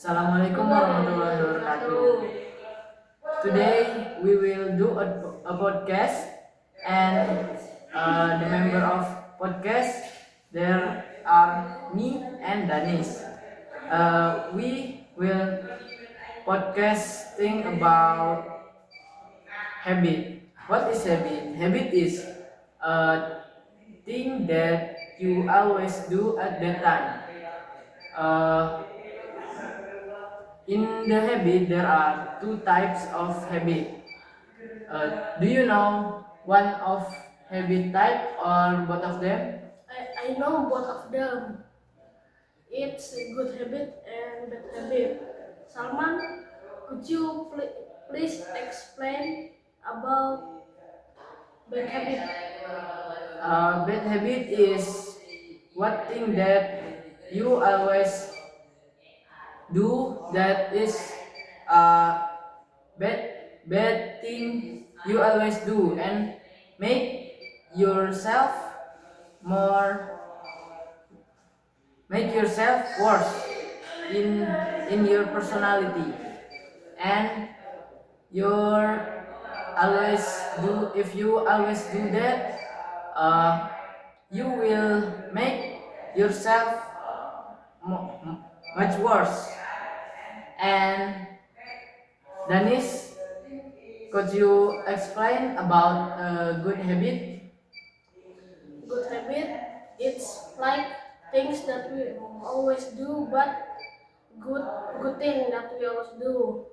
Assalamualaikum warahmatullahi wabarakatuh. Today we will do a podcast, and the member of podcast there are me and Danis. We will podcasting about habit. What is habit? Habit is a thing that you always do at that time. Uh, In the habit, there are two types of habit. Do you know one of habit type or both of them? I know both of them. It's a good habit and bad habit. Salman, could you please explain about bad habit? Bad habit is what thing that you always do that is uh, bad bad thing you always do and make yourself more make yourself worse in in your personality, and you're always do if you always do that, uh, you will make yourself much worse. And Danis, could you explain about a good habit? Good habit, it's like things that we always do, but good good thing that we always do.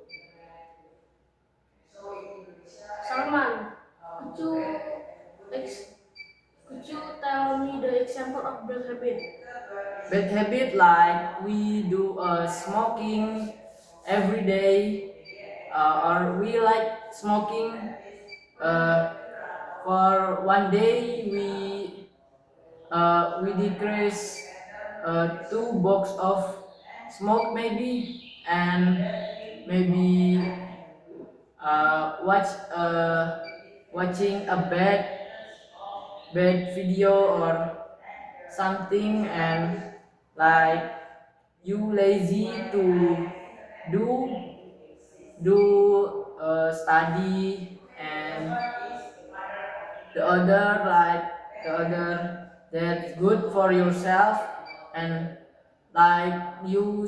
Salman, could you ex- could you tell me the example of bad habit? Bad habit like we do smoking every day, or we like smoking uh, for one day we decrease two box of smoke maybe, and maybe watching a bad video or something, and like you lazy to do study, and the other that's good for yourself, and like you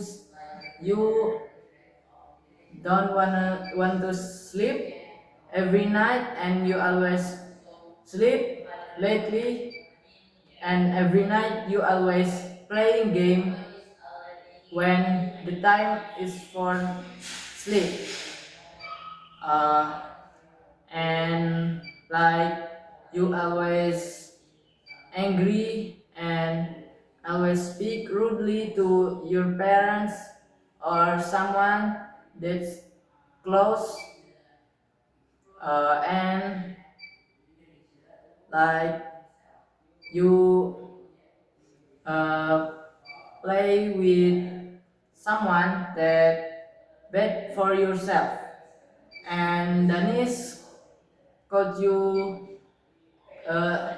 don't want to sleep every night, and you always sleep lately, and every night you always playing game when the time is for sleep, uh, and like you always angry and always speak rudely to your parents or someone that's close, and like you uh, play with someone that bad for yourself. And Danis, could you uh,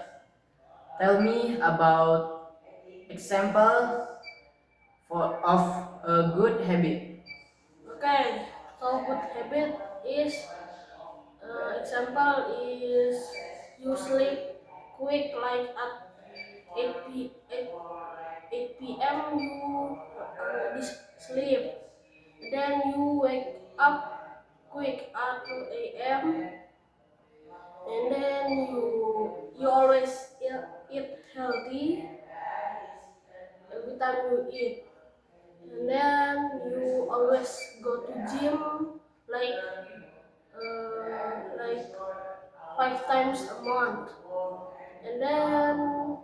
tell me about example of a good habit? Okay, so good habit is example is you sleep quick like at 8 p.m. you already sleep. Then you wake up quick at 2 a.m. and then you always eat healthy every time you eat. And then you always go to gym like like 5 times a month. And then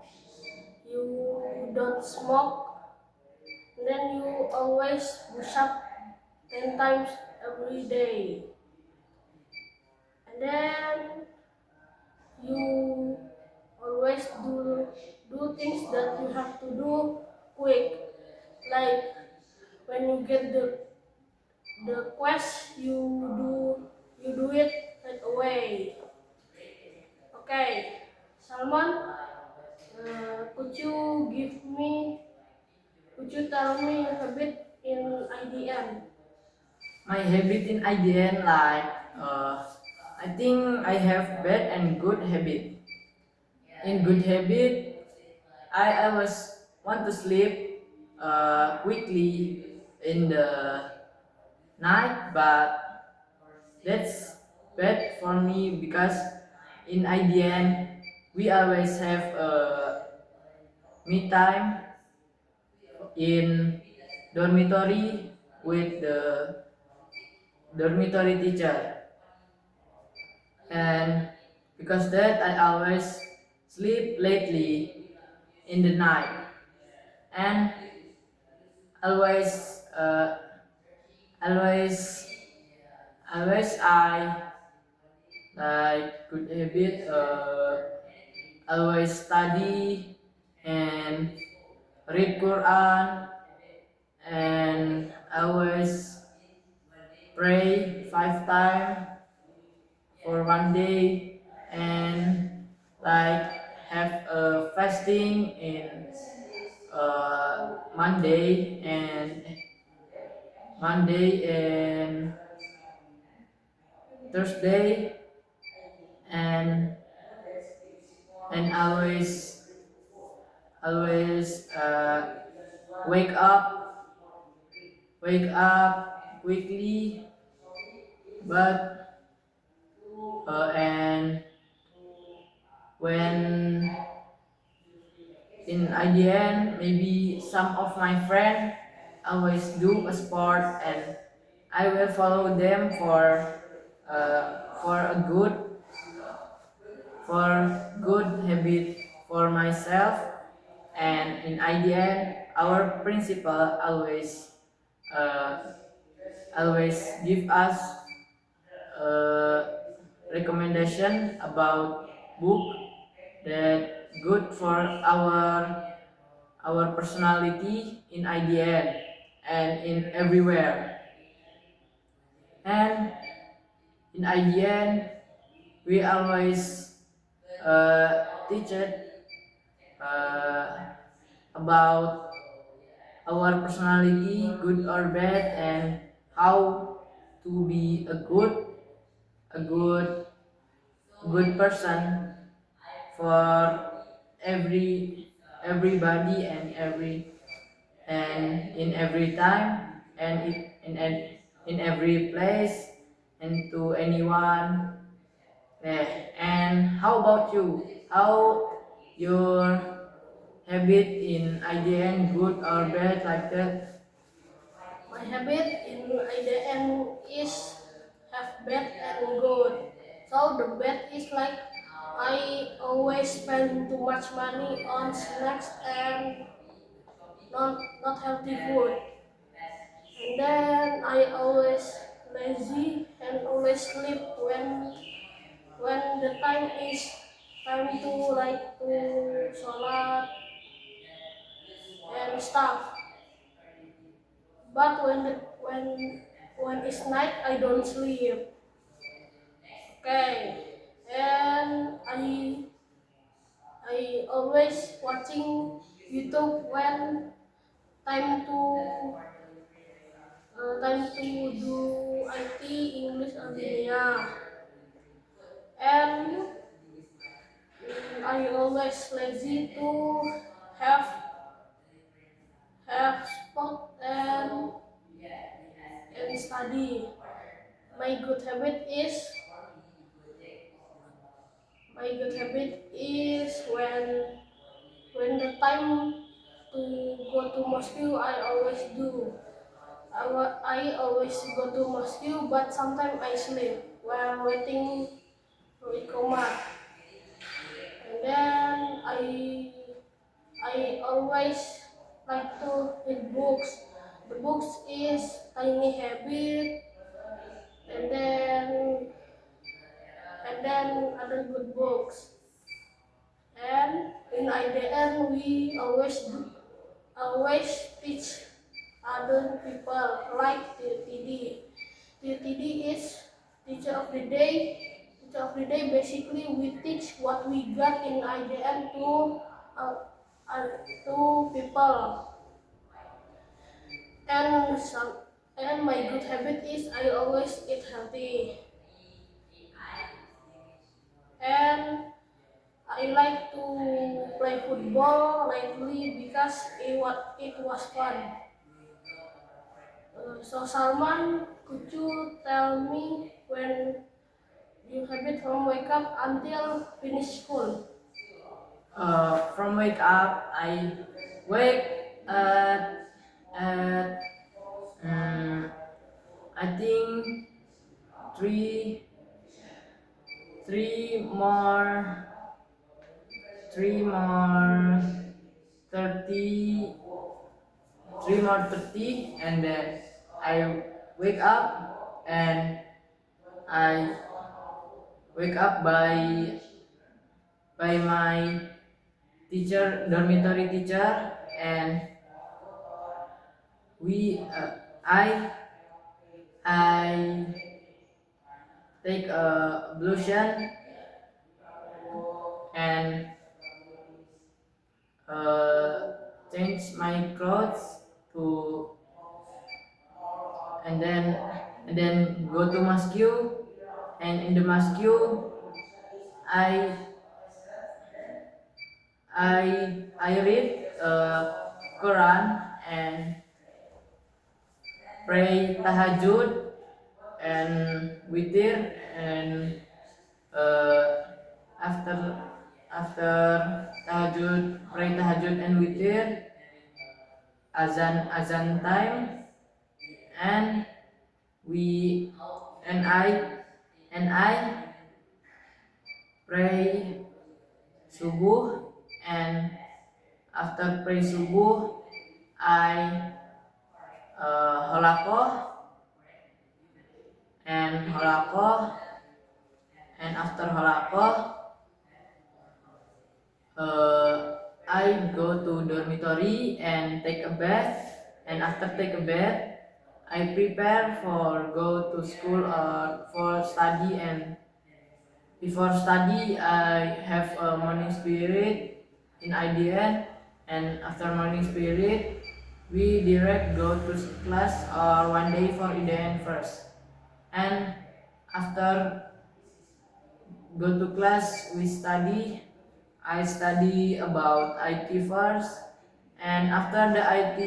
you don't smoke. And then you always push up 10 times every day. And then you always do things that you have to do quick. Like when you get the quest, you do it right away. Okay, Salman, could you tell me a bit in IDL? IDN? My habit in IDN, like I think I have bad and good habit. In good habit, I always want to sleep quickly in the night, but that's bad for me because in IDN we always have me time in dormitory with the dormitory teacher, and because that I always sleep lately in the night, and always always always I like good habit, always study and read Quran, and always pray 5 times for one day, and like have a fasting in Monday and Thursday, and always wake up quickly, but and when in IDN, maybe some of my friends always do a sport, and I will follow them for a good habit for myself. And in IDN, our principal uh, always give us recommendation about book that good for our personality in IDN and in everywhere. And in IDN, we always teach it about our personality, good or bad, and how to be a good person for everybody and in every time, and in every place, and to anyone. And how about you? How your habit in IDN, good or bad, like that? My habit in IDN is have bad and good. So the bad is like I always spend too much money on snacks and not healthy food. And then I always lazy and always sleep when the time is time to like to sholat and stuff. But when it's night I don't sleep. Okay. And I always watching YouTube when time to time to do IT English Armenia. And I always lazy to have sport and study. My good habit is my good habit is when the time to go to Moscow I always do. I always go to Moscow, but sometimes I sleep while waiting for Ikomat. And then I always like to read books. The books is Tiny Habit, and then other good books. And in IDN we always teach other people like TTD. TTD is teacher of the day. Teacher of the day basically we teach what we got in IDN uh, to people. And And my good habit is I always eat healthy. And I like to play football lately because it was fun. So Salman, could you tell me when you habit from wake up until finish school? From wake up, I wake at um, I think three three more three more 30 3 more 30, and then I wake up, and I wake up by my dormitory teacher, and we I take a ablution and uh, change my clothes to and then go to mosque, and in the mosque I I read Quran and pray tahajud and witir, and uh, after after tahajud, pray tahajud and witir, azan time, and we and I pray subuh, and after pray subuh I holakoh, and after holakoh I go to dormitory and take a bath, and after take a bath I prepare for go to school or for study, and before study I have a morning spirit in IDN, and after morning spirit we direct go to class or one day for IDN first, and after go to class we study. I study about IT first, and after the IT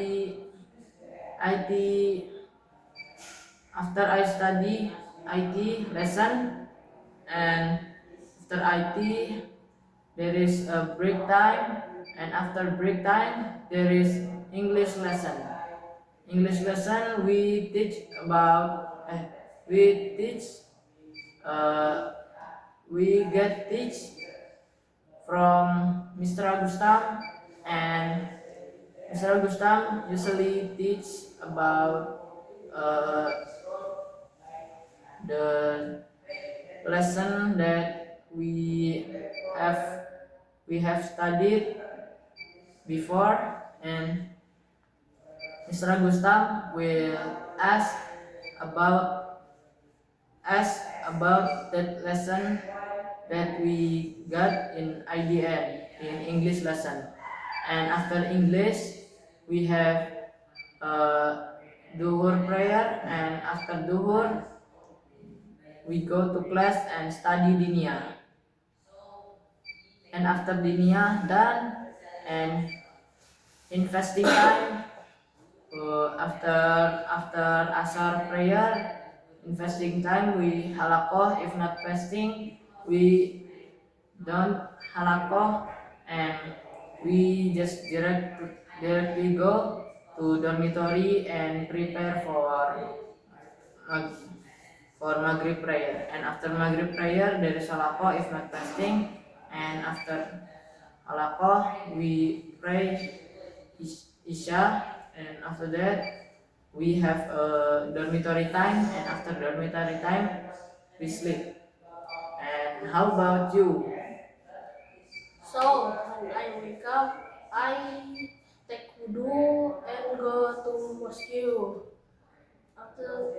after I study IT lesson, and after IT there is a break time, and after break time there is English lesson. English lesson we teach about we teach uh, we get teach from Mr. Agustam, and Mr. Agustam usually teach about the lesson that have we have studied before, and Mr. Agustam will ask about that lesson that we got in IDN in English lesson. And after English we have duhur prayer, and after duhur we go to class and study dinia, and after dinia done, and in fasting time, after asar prayer, in fasting time we halakoh. If not fasting we don't halakoh, and we just directly go to dormitory and prepare mag- for maghrib prayer. And after maghrib prayer there is halakoh if not fasting, and after halakoh we pray isya, and after that we have a dormitory time, and after dormitory time we sleep. And how about you? So when I wake up, I take wudu and go to mosque. After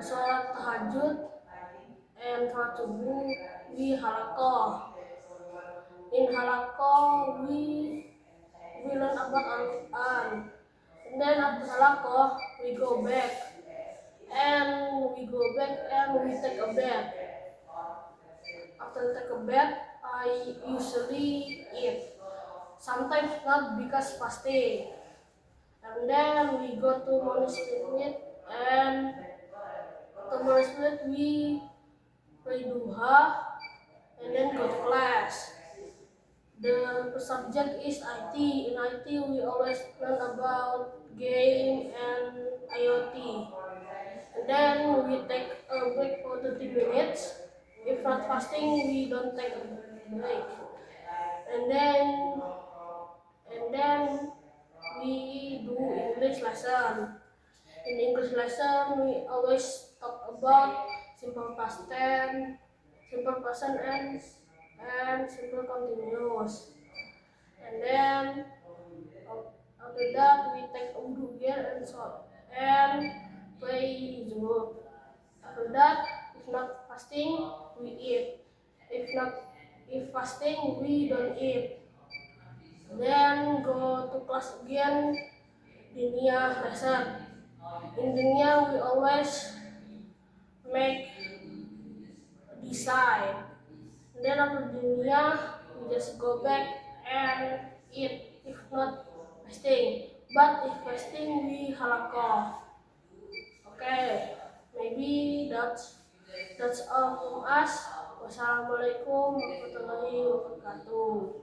sholat tahajud and sholat subuh, we halakoh. In halakoh, we learn about Al-Quran. And then after halakoh, we go back and we go back and we take a bath. After take a bath, I usually eat. Sometimes not because fasting. And then we go to monastery and to monastery we pray duha and then go to class. The subject is IT. In IT we always learn about game and IoT. And then we take a break for 30 minutes. If not fasting, we don't take a break. And then we do English lesson. In English lesson, we always talk about simple past tense, simple present and simple continuous. And then after that, we take wudu again and pray zuhur. After that, if not fasting, we eat. If fasting, we don't eat. Then go to class again, dunia lesson. In dunia, we always make design. Then after dunia, we just go back and eat. If not fasting, but if fasting, we halakoh. Okay, maybe that's all from us. Wassalamualaikum warahmatullahi wabarakatuh.